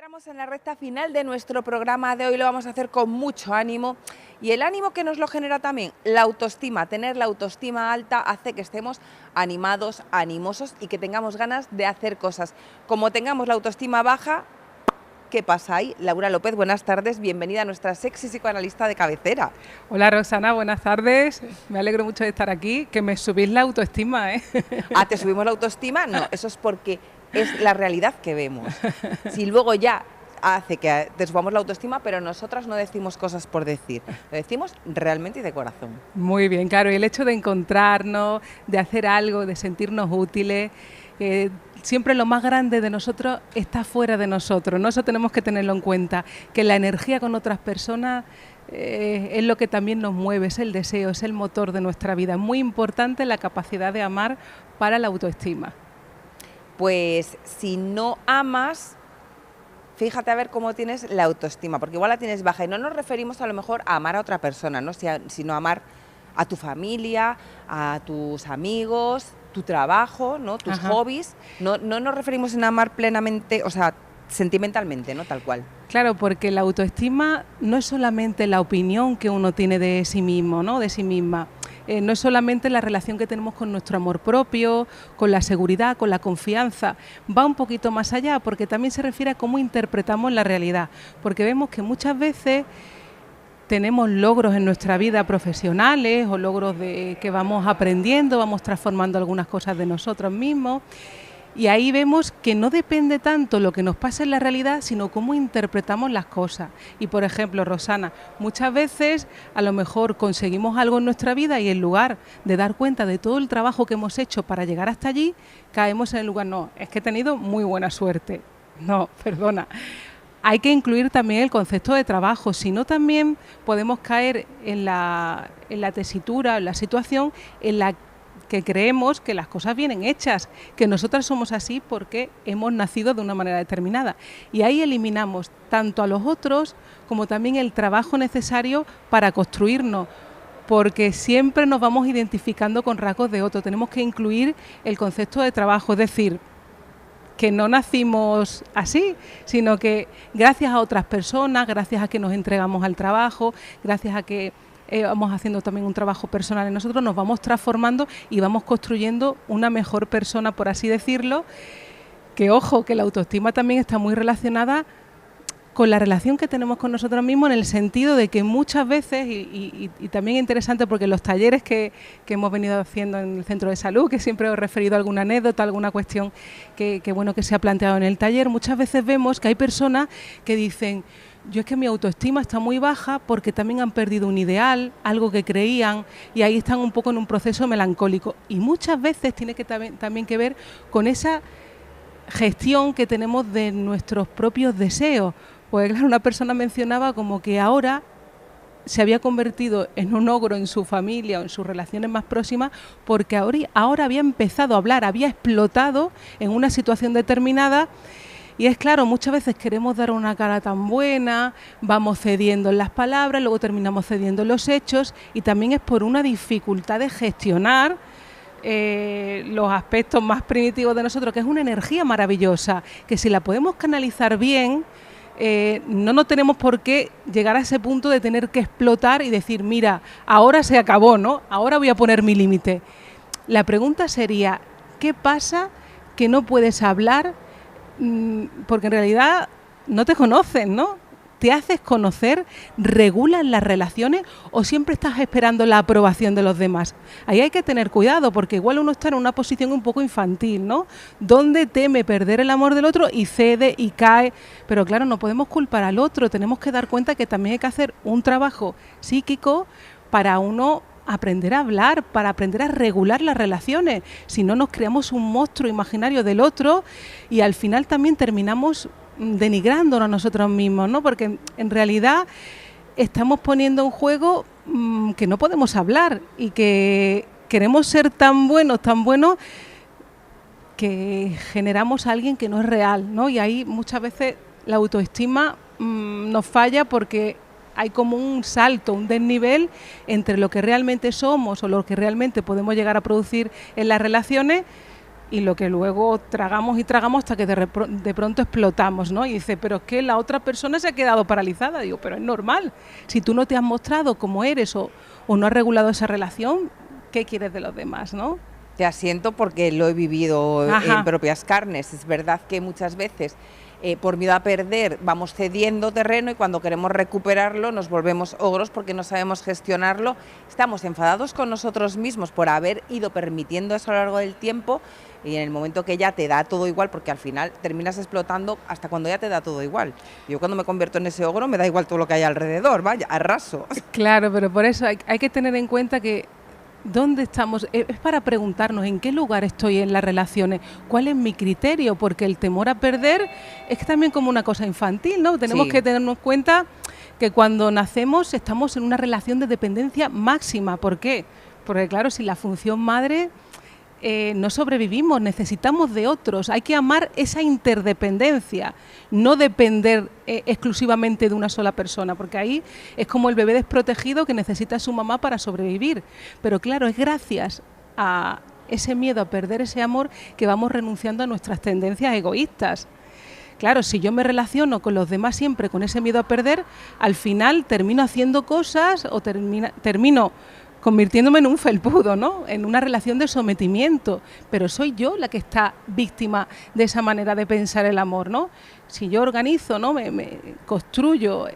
Entramos en la recta final de nuestro programa de hoy, lo vamos a hacer con mucho ánimo y el ánimo que nos lo genera también la autoestima. Tener la autoestima alta hace que estemos animados, animosos y que tengamos ganas de hacer cosas. Como tengamos la autoestima baja, ¿qué pasa ahí? Laura López, buenas tardes, bienvenida a nuestra sexy psicoanalista de cabecera. Hola Rosana, buenas tardes, me alegro mucho de estar aquí, que me subís la autoestima, ¿eh? Ah, ¿te subimos la autoestima? No, eso es porque es la realidad que vemos. Si luego ya hace que te subamos la autoestima, pero nosotras no decimos cosas por decir, lo decimos realmente y de corazón. Muy bien, claro, y el hecho de encontrarnos, de hacer algo, de sentirnos útiles, siempre lo más grande de nosotros está fuera de nosotros, ¿no? Eso tenemos que tenerlo en cuenta, que la energía con otras personas es lo que también nos mueve, es el deseo, es el motor de nuestra vida. Es muy importante la capacidad de amar para la autoestima. Pues si no amas, fíjate a ver cómo tienes la autoestima, porque igual la tienes baja y no nos referimos a lo mejor a amar a otra persona, ¿no? Sino a amar a tu familia, a tus amigos, tu trabajo, ¿no? Tus hobbies. No nos referimos en amar plenamente, o sea, sentimentalmente, ¿no? Tal cual. Claro, porque la autoestima no es solamente la opinión que uno tiene de sí mismo, ¿no? De sí misma. No es solamente la relación que tenemos con nuestro amor propio, con la seguridad, con la confianza. Va un poquito más allá, porque también se refiere a cómo interpretamos la realidad. Porque vemos que muchas veces tenemos logros en nuestra vida profesionales o logros que vamos aprendiendo, vamos transformando algunas cosas de nosotros mismos. Y ahí vemos que no depende tanto lo que nos pasa en la realidad, sino cómo interpretamos las cosas. Y por ejemplo, Rosana, muchas veces a lo mejor conseguimos algo en nuestra vida y en lugar de dar cuenta de todo el trabajo que hemos hecho para llegar hasta allí, caemos en el lugar, no, es que he tenido muy buena suerte. No, perdona. Hay que incluir también el concepto de trabajo, si no también podemos caer en la tesitura, en la situación en la que creemos que las cosas vienen hechas, que nosotras somos así porque hemos nacido de una manera determinada. Y ahí eliminamos tanto a los otros como también el trabajo necesario para construirnos, porque siempre nos vamos identificando con rasgos de otro. Tenemos que incluir el concepto de trabajo, es decir, que no nacimos así, sino que gracias a otras personas, gracias a que nos entregamos al trabajo, gracias a que vamos haciendo también un trabajo personal en nosotros, nos vamos transformando y vamos construyendo una mejor persona, por así decirlo, que ojo, que la autoestima también está muy relacionada con la relación que tenemos con nosotros mismos, en el sentido de que muchas veces, y también es interesante porque en los talleres que hemos venido haciendo en el centro de salud, que siempre he referido a alguna anécdota, alguna cuestión que se ha planteado en el taller, muchas veces vemos que hay personas que dicen: yo es que mi autoestima está muy baja porque también han perdido un ideal, algo que creían, y ahí están un poco en un proceso melancólico. Y muchas veces tiene que también que ver con esa gestión que tenemos de nuestros propios deseos. Pues claro, una persona mencionaba como que ahora se había convertido en un ogro en su familia o en sus relaciones más próximas porque ahora había empezado a hablar, había explotado en una situación determinada. Y es claro, muchas veces queremos dar una cara tan buena, vamos cediendo en las palabras, luego terminamos cediendo en los hechos, y también es por una dificultad de gestionar los aspectos más primitivos de nosotros, que es una energía maravillosa, que si la podemos canalizar bien, no tenemos por qué llegar a ese punto de tener que explotar y decir: mira, ahora se acabó, ¿no? Ahora voy a poner mi límite. La pregunta sería: ¿qué pasa que no puedes hablar? Porque en realidad no te conocen, ¿no? ¿Te haces conocer? ¿Regulas las relaciones o siempre estás esperando la aprobación de los demás? Ahí hay que tener cuidado, porque igual uno está en una posición un poco infantil, ¿no? Donde teme perder el amor del otro y cede y cae. Pero claro, no podemos culpar al otro, tenemos que dar cuenta que también hay que hacer un trabajo psíquico para uno aprender a hablar, para aprender a regular las relaciones. Si no, nos creamos un monstruo imaginario del otro y al final también terminamos denigrándonos a nosotros mismos, ¿no? Porque en realidad estamos poniendo en juego que no podemos hablar y que queremos ser tan buenos que generamos a alguien que no es real, ¿no? Y ahí muchas veces la autoestima nos falla porque hay como un salto, un desnivel entre lo que realmente somos o lo que realmente podemos llegar a producir en las relaciones y lo que luego tragamos y tragamos hasta que de pronto explotamos, ¿no? Y dice, pero es que la otra persona se ha quedado paralizada. Digo, pero es normal. Si tú no te has mostrado como eres o no has regulado esa relación, ¿qué quieres de los demás, no? Te asiento porque lo he vivido en propias carnes. Es verdad que muchas veces por miedo a perder vamos cediendo terreno y cuando queremos recuperarlo nos volvemos ogros porque no sabemos gestionarlo. Estamos enfadados con nosotros mismos por haber ido permitiendo eso a lo largo del tiempo y en el momento que ya te da todo igual, porque al final terminas explotando hasta cuando ya te da todo igual. Yo cuando me convierto en ese ogro me da igual todo lo que hay alrededor, vaya, arraso. Claro, pero por eso hay que tener en cuenta que ¿dónde estamos? Es para preguntarnos en qué lugar estoy en las relaciones, cuál es mi criterio, porque el temor a perder es también como una cosa infantil, ¿no? Tenemos que tenernos cuenta que cuando nacemos estamos en una relación de dependencia máxima. ¿Por qué? Porque claro, sin la función madre no sobrevivimos, necesitamos de otros, hay que amar esa interdependencia, no depender exclusivamente de una sola persona, porque ahí es como el bebé desprotegido que necesita a su mamá para sobrevivir. Pero claro, es gracias a ese miedo a perder ese amor que vamos renunciando a nuestras tendencias egoístas. Claro, si yo me relaciono con los demás siempre con ese miedo a perder, al final termino haciendo cosas o termino convirtiéndome en un felpudo, ¿no? En una relación de sometimiento, pero soy yo la que está víctima de esa manera de pensar el amor, ¿no? Si yo organizo, ¿no? me construyo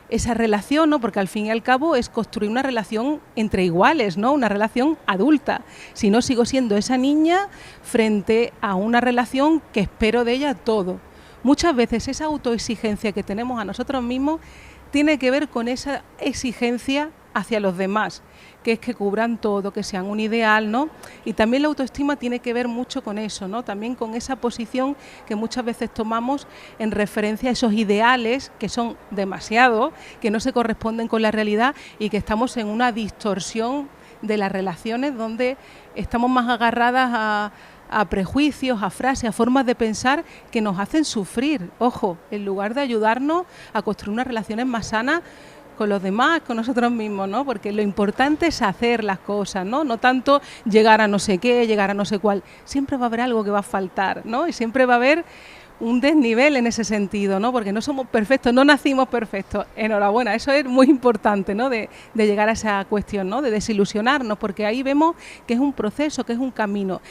esa relación, ¿no? Porque al fin y al cabo es construir una relación entre iguales, ¿no? Una relación adulta. Si no, sigo siendo esa niña frente a una relación que espero de ella todo. Muchas veces esa autoexigencia que tenemos a nosotros mismos tiene que ver con esa exigencia hacia los demás, que es que cubran todo, que sean un ideal, ¿no? Y también la autoestima tiene que ver mucho con eso, ¿no? También con esa posición que muchas veces tomamos en referencia a esos ideales que son demasiado, que no se corresponden con la realidad y que estamos en una distorsión de las relaciones donde estamos más agarradas a prejuicios, a frases, a formas de pensar que nos hacen sufrir, ojo, en lugar de ayudarnos a construir unas relaciones más sanas con los demás, con nosotros mismos, ¿no? Porque lo importante es hacer las cosas, ¿no? No tanto llegar a no sé qué, llegar a no sé cuál. Siempre va a haber algo que va a faltar, ¿no? Y siempre va a haber un desnivel en ese sentido, ¿no? Porque no somos perfectos, no nacimos perfectos. Enhorabuena, eso es muy importante, ¿no? De llegar a esa cuestión, ¿no? De desilusionarnos, porque ahí vemos que es un proceso, que es un camino.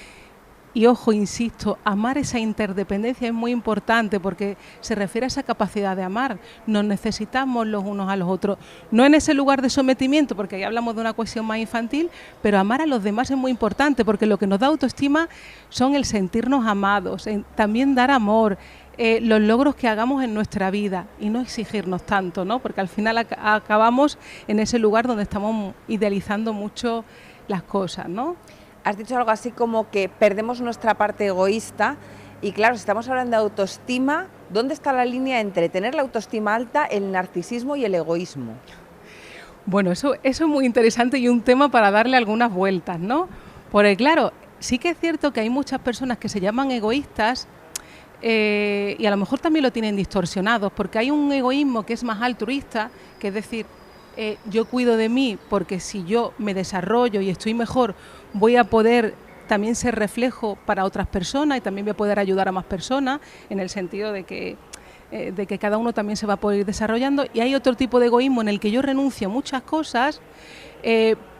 Y ojo, insisto, amar esa interdependencia es muy importante porque se refiere a esa capacidad de amar. Nos necesitamos los unos a los otros. No en ese lugar de sometimiento, porque ahí hablamos de una cuestión más infantil, pero amar a los demás es muy importante porque lo que nos da autoestima son el sentirnos amados, también dar amor, los logros que hagamos en nuestra vida y no exigirnos tanto, ¿no? Porque al final acabamos en ese lugar donde estamos idealizando mucho las cosas, ¿no? Has dicho algo así como que perdemos nuestra parte egoísta y claro, si estamos hablando de autoestima, ¿dónde está la línea entre tener la autoestima alta, el narcisismo y el egoísmo? Bueno, eso es muy interesante y un tema para darle algunas vueltas, ¿no? Porque claro, sí que es cierto que hay muchas personas que se llaman egoístas y a lo mejor también lo tienen distorsionados, porque hay un egoísmo que es más altruista, que es decir, yo cuido de mí porque si yo me desarrollo y estoy mejor, voy a poder también ser reflejo para otras personas y también voy a poder ayudar a más personas, en el sentido de que cada uno también se va a poder ir desarrollando. Y hay otro tipo de egoísmo en el que yo renuncio a muchas cosas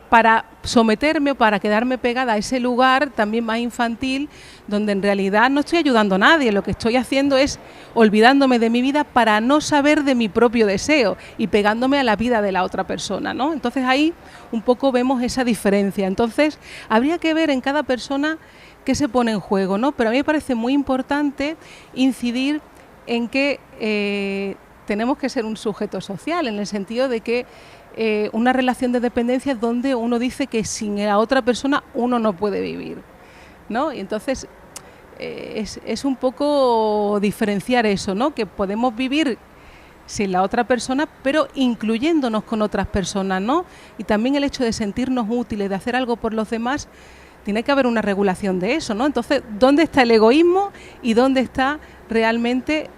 para someterme o para quedarme pegada a ese lugar también más infantil, donde en realidad no estoy ayudando a nadie, lo que estoy haciendo es olvidándome de mi vida para no saber de mi propio deseo y pegándome a la vida de la otra persona, ¿no? Entonces ahí un poco vemos esa diferencia. Entonces habría que ver en cada persona qué se pone en juego, ¿no? Pero a mí me parece muy importante incidir en que tenemos que ser un sujeto social, en el sentido de que una relación de dependencia es donde uno dice que sin la otra persona uno no puede vivir, ¿no? Y entonces es un poco diferenciar eso, ¿no? Que podemos vivir sin la otra persona, pero incluyéndonos con otras personas, ¿no? Y también el hecho de sentirnos útiles, de hacer algo por los demás, tiene que haber una regulación de eso, ¿no? Entonces, ¿dónde está el egoísmo y dónde está realmente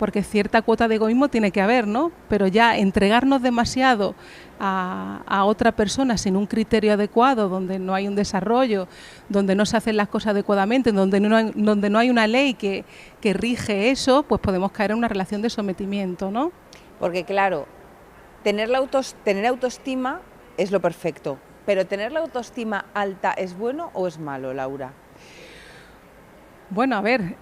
porque cierta cuota de egoísmo tiene que haber, ¿no? Pero ya entregarnos demasiado a otra persona sin un criterio adecuado, donde no hay un desarrollo, donde no se hacen las cosas adecuadamente, donde no hay una ley que rige eso, pues podemos caer en una relación de sometimiento, ¿no? Porque claro, tener autoestima es lo perfecto, pero ¿tener la autoestima alta es bueno o es malo, Laura? Bueno, a ver,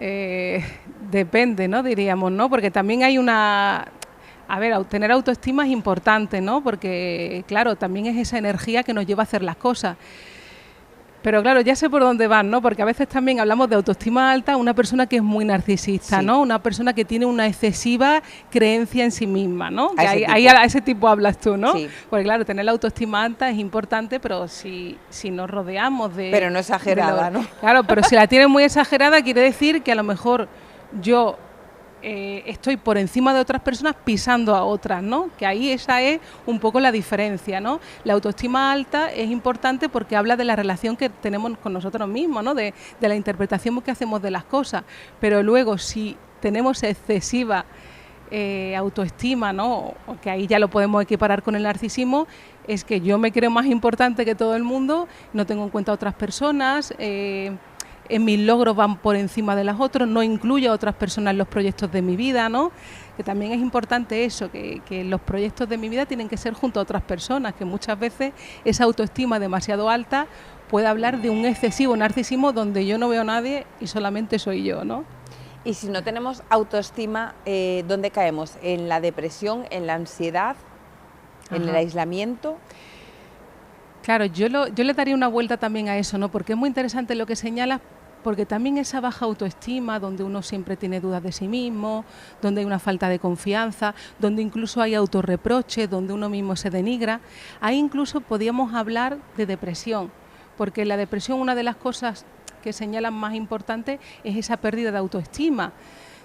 depende, ¿no? Diríamos, ¿no? Porque también hay una... A ver, tener autoestima es importante, ¿no? Porque, claro, también es esa energía que nos lleva a hacer las cosas. Pero claro, ya sé por dónde van, ¿no? Porque a veces también hablamos de autoestima alta, una persona que es muy narcisista, sí, ¿no? Una persona que tiene una excesiva creencia en sí misma, ¿no? Ahí a ese tipo hablas tú, ¿no? Sí. Porque claro, tener la autoestima alta es importante, pero si nos rodeamos de... Pero no exagerada, ¿no? Claro, pero si la tienes muy exagerada quiere decir que a lo mejor yo... estoy por encima de otras personas pisando a otras, ¿no? Que ahí esa es un poco la diferencia, ¿no? La autoestima alta es importante porque habla de la relación que tenemos con nosotros mismos, ¿no? De la interpretación que hacemos de las cosas, pero luego si tenemos excesiva autoestima, ¿no? Que ahí ya lo podemos equiparar con el narcisismo, es que yo me creo más importante que todo el mundo, no tengo en cuenta a otras personas, mis logros van por encima de las otras, no incluyo a otras personas en los proyectos de mi vida, ¿no? Que también es importante eso, que los proyectos de mi vida tienen que ser junto a otras personas, que muchas veces esa autoestima demasiado alta puede hablar de un excesivo narcisismo donde yo no veo a nadie y solamente soy yo, ¿no? Y si no tenemos autoestima, ¿dónde caemos? ¿En la depresión, en la ansiedad, en el aislamiento? Claro, yo le daría una vuelta también a eso, ¿no? Porque es muy interesante lo que señalas, porque también esa baja autoestima, donde uno siempre tiene dudas de sí mismo, donde hay una falta de confianza, donde incluso hay autorreproche, donde uno mismo se denigra, ahí incluso podríamos hablar de depresión, porque en la depresión una de las cosas que señalan más importante es esa pérdida de autoestima,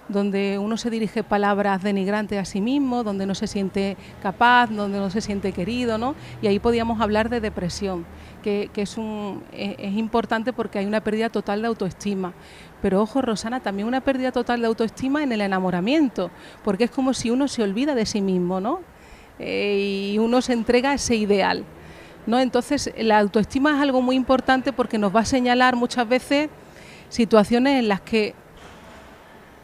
donde uno se dirige palabras denigrantes a sí mismo, donde no se siente capaz, donde no se siente querido, ¿no? Y ahí podíamos hablar de depresión, que es importante porque hay una pérdida total de autoestima. Pero ojo, Rosana, también una pérdida total de autoestima en el enamoramiento, porque es como si uno se olvida de sí mismo, ¿no? Y uno se entrega a ese ideal, ¿no? Entonces, la autoestima es algo muy importante porque nos va a señalar muchas veces situaciones en las que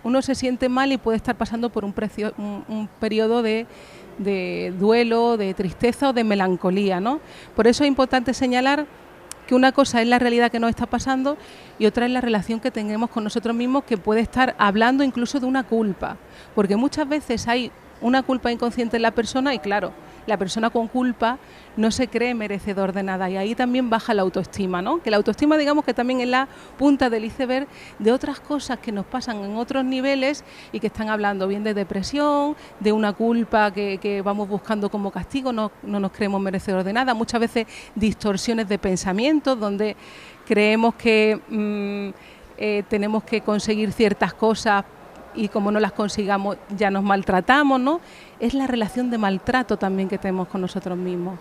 uno se siente mal y puede estar pasando por un periodo de duelo, de tristeza o de melancolía, ¿no? Por eso es importante señalar que una cosa es la realidad que nos está pasando y otra es la relación que tenemos con nosotros mismos, que puede estar hablando incluso de una culpa, porque muchas veces hay una culpa inconsciente en la persona y claro, la persona con culpa no se cree merecedor de nada y ahí también baja la autoestima, ¿no? Que la autoestima, digamos que también es la punta del iceberg de otras cosas que nos pasan en otros niveles y que están hablando bien de depresión, de una culpa que vamos buscando como castigo, no nos creemos merecedores de nada, muchas veces distorsiones de pensamiento donde creemos que tenemos que conseguir ciertas cosas y como no las consigamos ya nos maltratamos, ¿no? Es la relación de maltrato también que tenemos con nosotros mismos.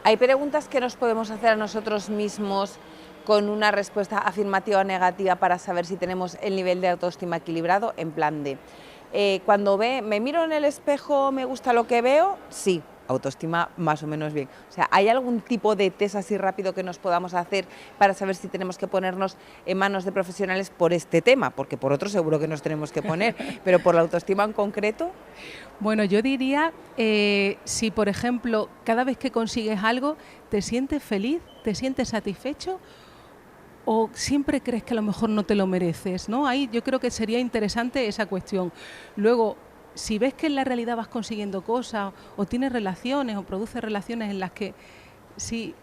Hay preguntas que nos podemos hacer a nosotros mismos con una respuesta afirmativa o negativa para saber si tenemos el nivel de autoestima equilibrado, en plan de cuando me miro en el espejo, ¿me gusta lo que veo? Sí, autoestima más o menos bien. O sea, ¿hay algún tipo de test así rápido que nos podamos hacer para saber si tenemos que ponernos en manos de profesionales por este tema? Porque por otro seguro que nos tenemos que poner, pero por la autoestima en concreto. Bueno, yo diría, si por ejemplo, cada vez que consigues algo, ¿te sientes feliz? ¿Te sientes satisfecho? ¿O siempre crees que a lo mejor no te lo mereces, ¿no? Ahí yo creo que sería interesante esa cuestión. Luego, si ves que en la realidad vas consiguiendo cosas o tienes relaciones o produces relaciones en las que sí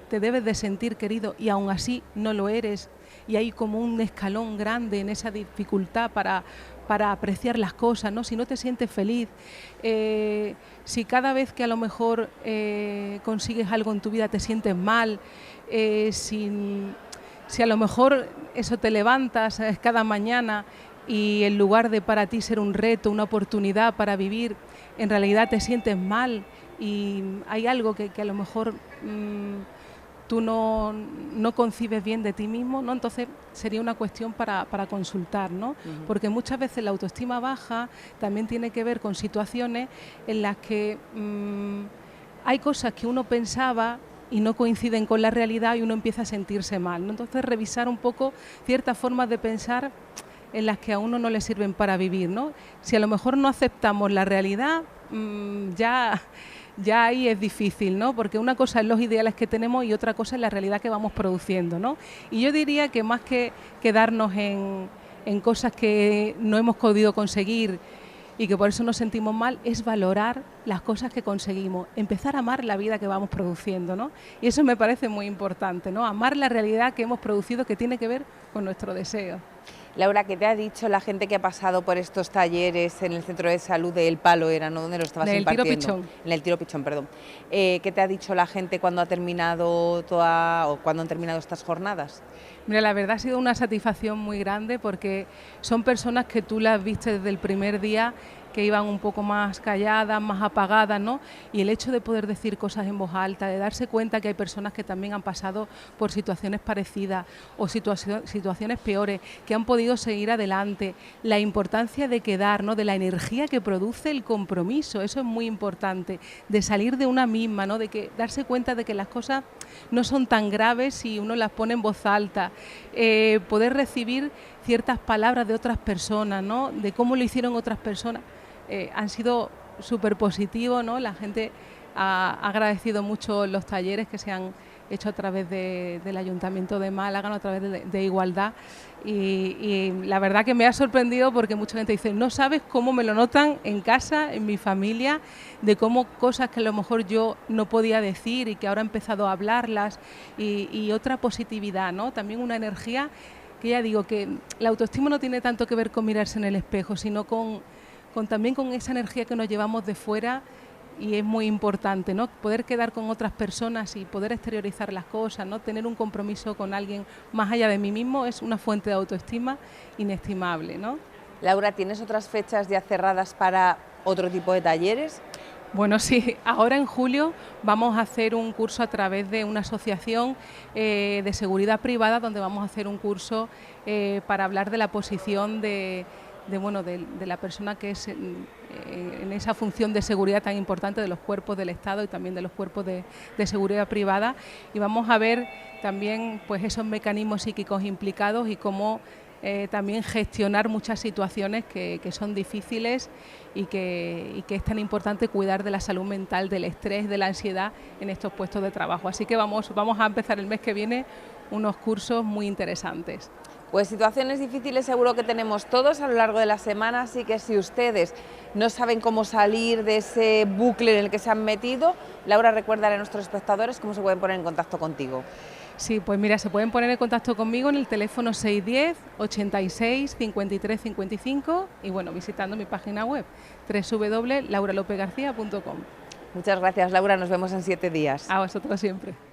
te debes de sentir querido y aún así no lo eres y hay como un escalón grande en esa dificultad para apreciar las cosas, ¿no? Si no te sientes feliz, si cada vez que a lo mejor consigues algo en tu vida te sientes mal, si a lo mejor eso te levantas cada mañana y en lugar de para ti ser un reto, una oportunidad para vivir, en realidad te sientes mal y hay algo que a lo mejor tú no concibes bien de ti mismo, ¿no? Entonces sería una cuestión para consultar, ¿no? Porque muchas veces la autoestima baja también tiene que ver con situaciones en las que hay cosas que uno pensaba y no coinciden con la realidad y uno empieza a sentirse mal, ¿no? Entonces revisar un poco ciertas formas de pensar en las que a uno no le sirven para vivir, ¿no? Si a lo mejor no aceptamos la realidad, ya ahí es difícil, ¿no? Porque una cosa es los ideales que tenemos y otra cosa es la realidad que vamos produciendo, ¿no? Y yo diría que más que quedarnos en cosas que no hemos podido conseguir y que por eso nos sentimos mal, es valorar las cosas que conseguimos, empezar a amar la vida que vamos produciendo, ¿no? Y eso me parece muy importante, ¿no? Amar la realidad que hemos producido, que tiene que ver con nuestro deseo. Laura, ¿qué te ha dicho la gente que ha pasado por estos talleres en el centro de salud de El Palo, era, ¿no? ¿Dónde lo estabas impartiendo? En el Tiro Pichón. En el Tiro Pichón, perdón. ¿Qué te ha dicho la gente cuando ha terminado cuando han terminado estas jornadas? Mira, la verdad ha sido una satisfacción muy grande porque son personas que tú las viste desde el primer día, que iban un poco más calladas, más apagadas, ¿no? Y el hecho de poder decir cosas en voz alta, de darse cuenta que hay personas que también han pasado por situaciones parecidas o situaciones peores, que han podido seguir adelante, la importancia de quedar, ¿no? De la energía que produce el compromiso, eso es muy importante, de salir de una misma, ¿no? De que darse cuenta de que las cosas no son tan graves si uno las pone en voz alta, poder recibir ciertas palabras de otras personas, ¿no? De cómo lo hicieron otras personas. Han sido súper positivos, ¿no? La gente ha agradecido mucho los talleres que se han hecho a través del Ayuntamiento de Málaga, ¿no? A través de Igualdad y la verdad que me ha sorprendido porque mucha gente dice, no sabes cómo me lo notan en casa, en mi familia, de cómo cosas que a lo mejor yo no podía decir y que ahora he empezado a hablarlas y otra positividad, ¿no? También una energía que ya digo que la autoestima no tiene tanto que ver con mirarse en el espejo, sino también con esa energía que nos llevamos de fuera y es muy importante, ¿no? Poder quedar con otras personas y poder exteriorizar las cosas, ¿no? Tener un compromiso con alguien más allá de mí mismo es una fuente de autoestima inestimable, ¿no? Laura, ¿tienes otras fechas ya cerradas para otro tipo de talleres? Bueno, sí, ahora en julio vamos a hacer un curso a través de una asociación de seguridad privada donde vamos a hacer un curso para hablar de la posición de la persona que es en esa función de seguridad tan importante de los cuerpos del Estado y también de los cuerpos de seguridad privada y vamos a ver también pues esos mecanismos psíquicos implicados y cómo también gestionar muchas situaciones que son difíciles y que es tan importante cuidar de la salud mental, del estrés, de la ansiedad en estos puestos de trabajo. Así que vamos a empezar el mes que viene unos cursos muy interesantes. Pues situaciones difíciles seguro que tenemos todos a lo largo de la semana, así que si ustedes no saben cómo salir de ese bucle en el que se han metido, Laura, recuérdale a nuestros espectadores cómo se pueden poner en contacto contigo. Sí, pues mira, se pueden poner en contacto conmigo en el teléfono 610 86 53 55 y bueno, visitando mi página web www.lauralopegarcia.com. Muchas gracias, Laura, nos vemos en 7 días. A vosotros siempre.